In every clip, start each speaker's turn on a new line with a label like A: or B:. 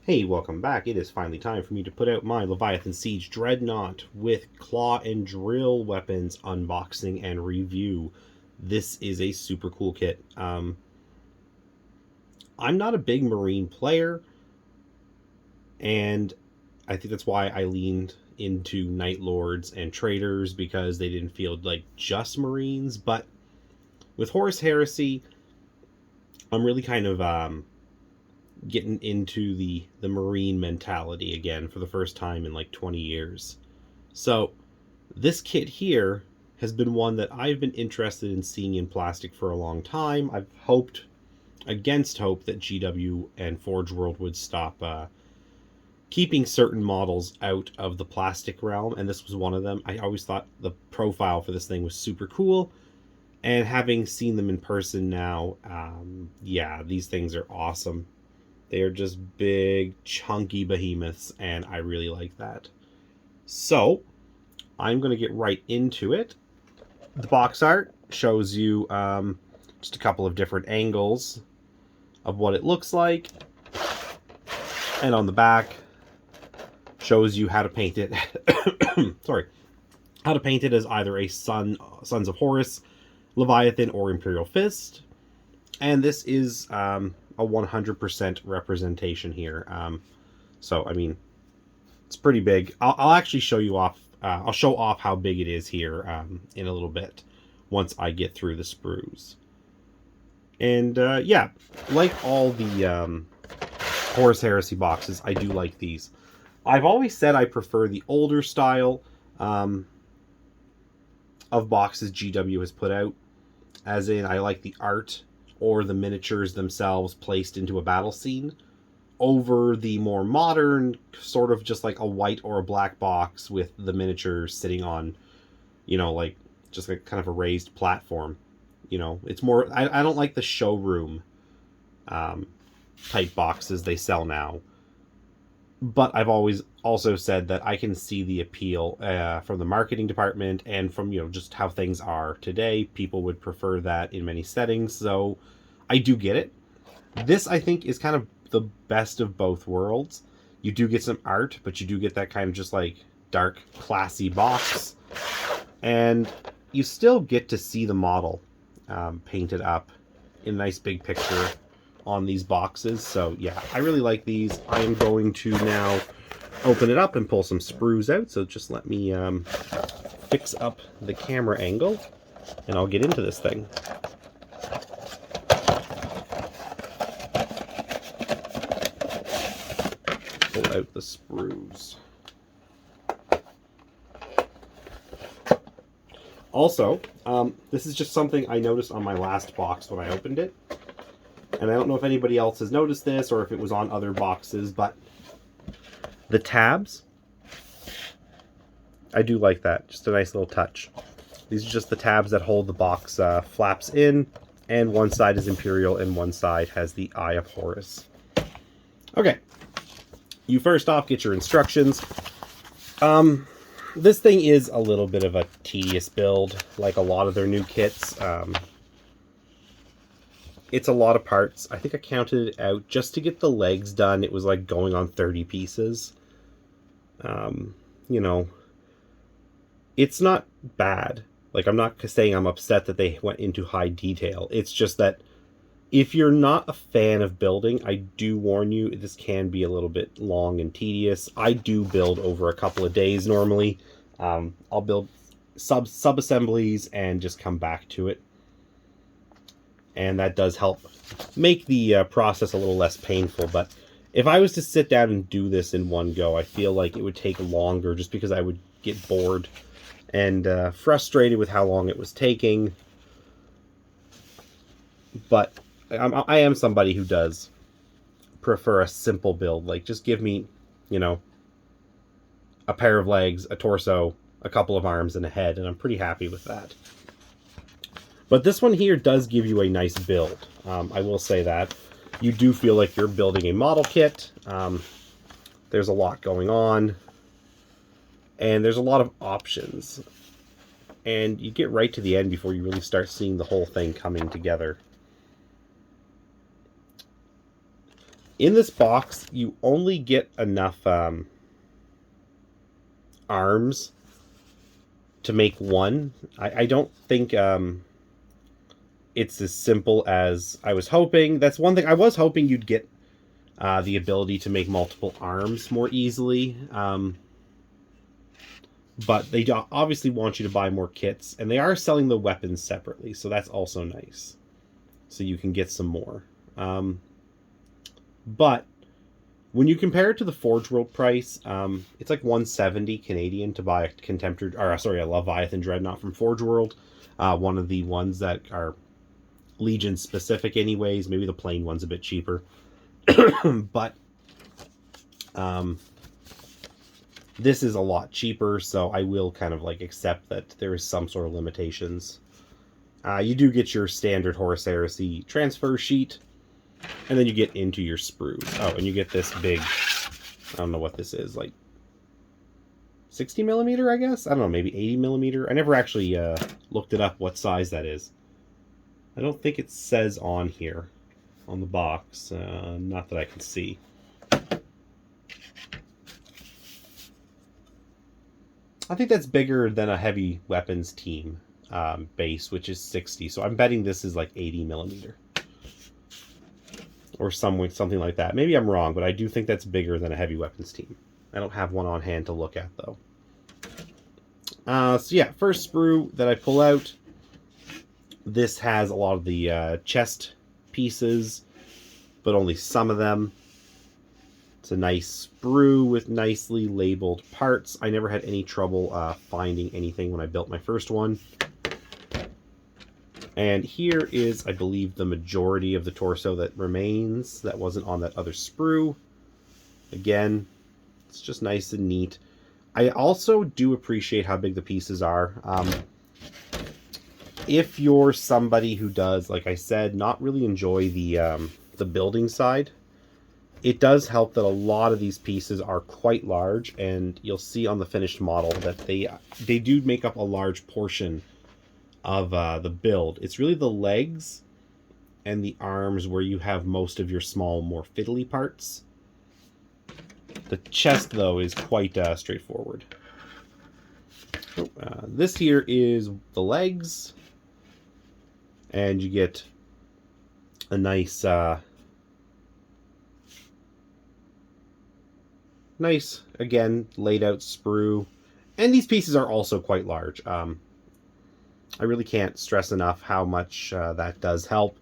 A: Hey, welcome back. It is finally time for me to put out my Leviathan Siege Dreadnaught with claw and drill weapons unboxing and review. This is a super cool kit. I'm not a big Marine player, and I think that's why I leaned into Night Lords and Traders, because they didn't feel like just Marines. But with Horus Heresy, I'm really kind of getting into the Marine mentality again for the first time in like 20 years. So this kit here has been one that I've been interested in seeing in plastic for a long time. I've hoped against hope that GW and Forge World would stop keeping certain models out of the plastic realm, and this was one of them. I always thought the profile for this thing was super cool, and having seen them in person now, yeah, these things are awesome. They are just big, chunky behemoths, and I really like that. So, I'm going to get right into it. The box art shows you just a couple of different angles of what it looks like. And on the back, shows you how to paint it. Sorry. How to paint it as either a Sons of Horus, Leviathan, or Imperial Fist. And this is a 100% representation here. So, I mean, it's pretty big. I'll actually show you off. I'll show off how big it is here in a little bit once I get through the sprues. And yeah, like all the Horus Heresy boxes, I do like these. I've always said I prefer the older style of boxes GW has put out. As in, I like the art or the miniatures themselves placed into a battle scene over the more modern, sort of just like a white or a black box with the miniatures sitting on, you know, like just like kind of a raised platform. You know, it's more, I don't like the showroom type boxes they sell now. But I've always also said that I can see the appeal from the marketing department and from, you know, just how things are today. People would prefer that in many settings, so I do get it. This, I think, is kind of the best of both worlds. You do get some art, but you do get that kind of just like dark, classy box. And you still get to see the model painted up in a nice big picture on these boxes. So yeah, I really like these. I am going to now open it up and pull some sprues out. So just let me fix up the camera angle and I'll get into this thing. Pull out the sprues. Also, this is just something I noticed on my last box when I opened it. And I don't know if anybody else has noticed this or if it was on other boxes, but the tabs, I do like that. Just a nice little touch. These are just the tabs that hold the box flaps in, and one side is Imperial and one side has the Eye of Horus. Okay, you first off get your instructions. This thing is a little bit of a tedious build, like a lot of their new kits. It's a lot of parts. I think I counted it out. Just to get the legs done, it was like going on 30 pieces. You know, it's not bad. Like, I'm not saying I'm upset that they went into high detail. It's just that if you're not a fan of building, I do warn you, this can be a little bit long and tedious. I do build over a couple of days normally. I'll build sub-assemblies and just come back to it. And that does help make the process a little less painful. But if I was to sit down and do this in one go, I feel like it would take longer just because I would get bored and frustrated with how long it was taking. But I am somebody who does prefer a simple build. Like, just give me, you know, a pair of legs, a torso, a couple of arms, and a head, and I'm pretty happy with that. But this one here does give you a nice build. I will say that. You do feel like you're building a model kit. There's a lot going on. And there's a lot of options. And you get right to the end before you really start seeing the whole thing coming together. In this box, you only get enough arms to make one. I don't think it's as simple as I was hoping. That's one thing. I was hoping you'd get the ability to make multiple arms more easily. But they obviously want you to buy more kits, and they are selling the weapons separately, so that's also nice. So you can get some more. But when you compare it to the Forge World price, it's like 170 Canadian to buy a Leviathan Dreadnaught from Forge World. One of the ones that are Legion specific anyways. Maybe the plain one's a bit cheaper. But this is a lot cheaper, so I will kind of like accept that there is some sort of limitations. You do get your standard Horus Heresy transfer sheet, and then you get into your sprues. Oh, and you get this big, I don't know what this is, like 60 millimeter, I guess? I don't know, maybe 80 millimeter. I never actually looked it up what size that is. I don't think it says on here, on the box. Not that I can see. I think that's bigger than a heavy weapons team base, which is 60. So I'm betting this is like 80 millimeter. Or something like that. Maybe I'm wrong, but I do think that's bigger than a heavy weapons team. I don't have one on hand to look at, though. So yeah, first sprue that I pull out. This has a lot of the chest pieces, but only some of them. It's a nice sprue with nicely labeled parts. I never had any trouble finding anything when I built my first one. And here is, I believe, the majority of the torso that remains that wasn't on that other sprue. Again, it's just nice and neat. I also do appreciate how big the pieces are. If you're somebody who does, like I said, not really enjoy the building side, it does help that a lot of these pieces are quite large, and you'll see on the finished model that they do make up a large portion of the build. It's really the legs and the arms where you have most of your small, more fiddly parts. The chest, though, is quite straightforward. This here is the legs, and you get a nice again laid out sprue, and these pieces are also quite large. I really can't stress enough how much that does help.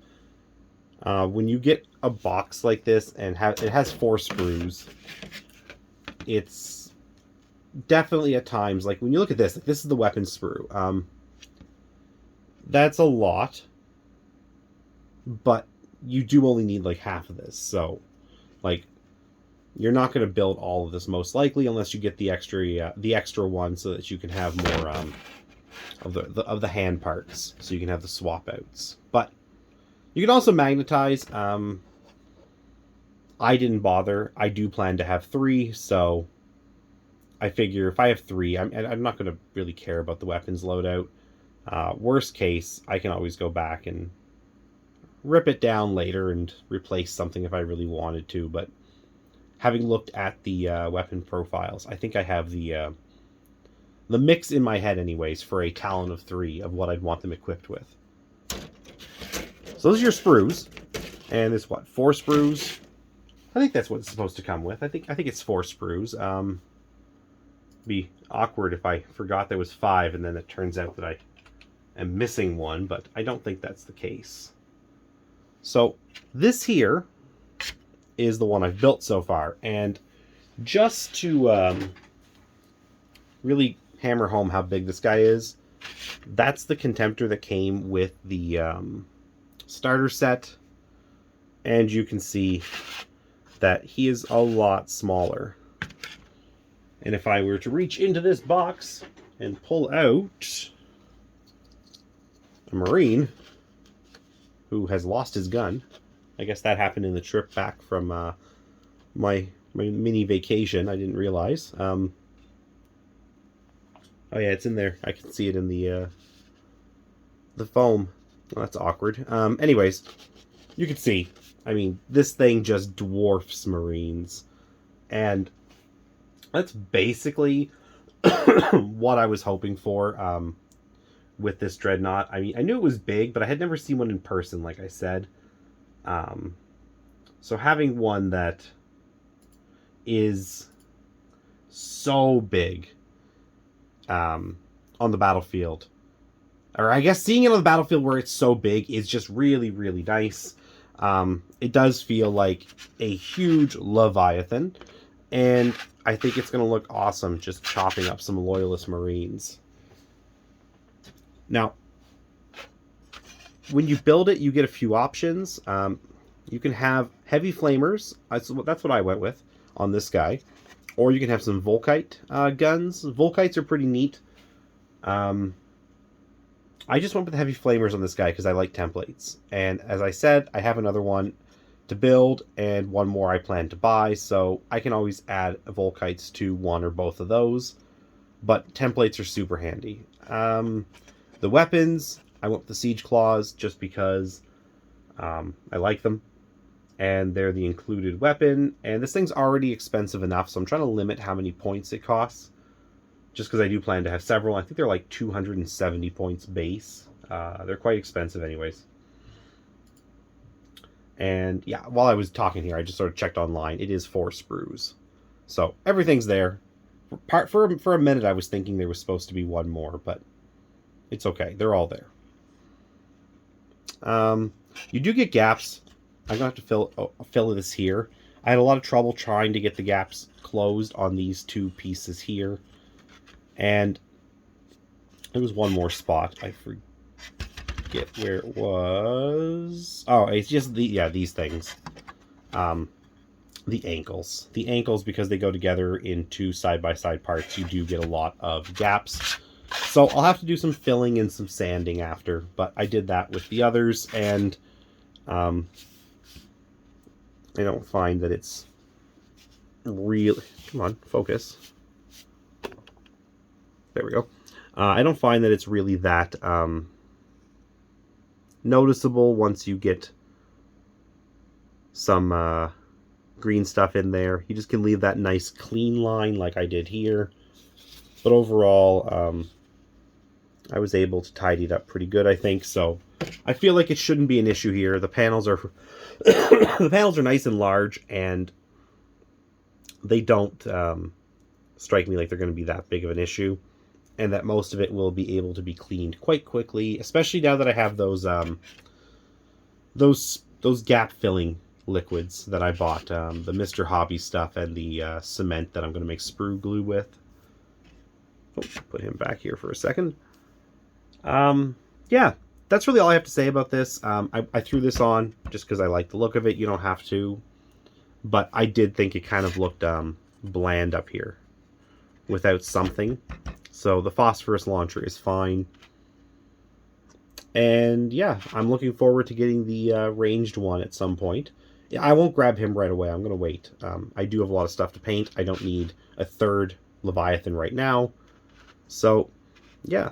A: When you get a box like this and it has 4 sprues, it's definitely at times, like when you look at this, like this is the weapon sprue. That's a lot, but you do only need like half of this. So, like, you're not going to build all of this most likely unless you get the extra one so that you can have more of the hand parts, so you can have the swap outs. But you can also magnetize. I didn't bother. I do plan to have 3, so I figure if I have 3, I'm not going to really care about the weapons loadout. Worst case, I can always go back and rip it down later and replace something if I really wanted to. But having looked at the weapon profiles, I think I have the mix in my head anyways for a Talon of 3 of what I'd want them equipped with. So those are your sprues. And it's what, 4 sprues? I think that's what it's supposed to come with. I think it's 4 sprues. Be awkward if I forgot there was 5 and then it turns out that I am missing one, but I don't think that's the case. So this here is the one I've built so far, and just to really hammer home how big this guy is, that's the Contemptor that came with the starter set, and you can see that he is a lot smaller. And if I were to reach into this box and pull out a Marine who has lost his gun, I guess that happened in the trip back from my mini vacation. I didn't realize. Oh yeah, it's in there. I can see it in the foam. Well, that's awkward. Anyways, you can see, I mean, this thing just dwarfs Marines. And that's basically what I was hoping for with this Dreadnaught. I mean, I knew it was big, but I had never seen one in person, like I said. So having one that is so big on the battlefield, or I guess seeing it on the battlefield where it's so big is just really, really nice. It does feel like a huge Leviathan, and I think it's going to look awesome just chopping up some Loyalist Marines. Now, when you build it, you get a few options. You can have heavy flamers. That's what I went with on this guy. Or you can have some Volkite guns. Volkites are pretty neat. I just went with the heavy flamers on this guy because I like templates. And as I said, I have another one to build and one more I plan to buy. So I can always add Volkites to one or both of those. But templates are super handy. The weapons, I went with the Siege Claws just because I like them. And they're the included weapon. And this thing's already expensive enough, so I'm trying to limit how many points it costs. Just because I do plan to have several. I think they're like 270 points base. They're quite expensive anyways. And yeah, while I was talking here, I just sort of checked online. It is 4 sprues. So everything's there. For a minute, I was thinking there was supposed to be one more, but it's okay. They're all there. You do get gaps. I'm going to have to fill this here. I had a lot of trouble trying to get the gaps closed on these 2 pieces here. And there was one more spot. I forget where it was. Oh, it's just these things. The ankles. The ankles, because they go together in 2 side-by-side parts, you do get a lot of gaps. So I'll have to do some filling and some sanding after. But I did that with the others, and I don't find that it's really... Come on, focus. There we go. I don't find that it's really that noticeable once you get some green stuff in there. You just can leave that nice clean line like I did here. But overall, I was able to tidy it up pretty good, I think. So I feel like it shouldn't be an issue here. The panels are the panels are nice and large, and they don't strike me like they're going to be that big of an issue. And that most of it will be able to be cleaned quite quickly, especially now that I have those gap filling liquids that I bought, the Mr. Hobby stuff and the cement that I'm going to make sprue glue with. Oh, put him back here for a second. Yeah, that's really all I have to say about this. I threw this on just because I like the look of it. You don't have to, but I did think it kind of looked bland up here without something. So the phosphorus launcher is fine. And yeah, I'm looking forward to getting the ranged one at some point. Yeah, I won't grab him right away. I'm going to wait. I do have a lot of stuff to paint. I don't need a 3rd Leviathan right now. So, yeah.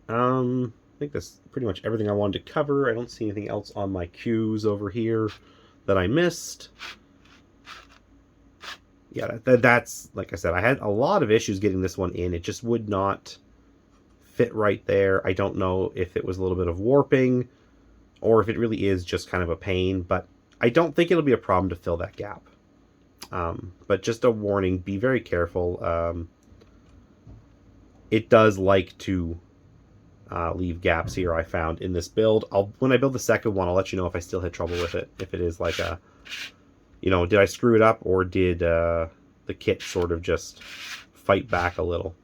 A: I think that's pretty much everything I wanted to cover. I don't see anything else on my queues over here that I missed. Yeah, that's, like I said, I had a lot of issues getting this one in. It just would not fit right there. I don't know if it was a little bit of warping or if it really is just kind of a pain, but I don't think it'll be a problem to fill that gap. But just a warning, be very careful. It does like to leave gaps here, I found, in this build. When I build the second one, I'll let you know if I still had trouble with it. If it is like a... You know, did I screw it up, or did the kit sort of just fight back a little?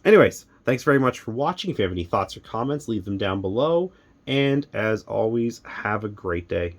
A: Anyways, thanks very much for watching. If you have any thoughts or comments, leave them down below. And as always, have a great day.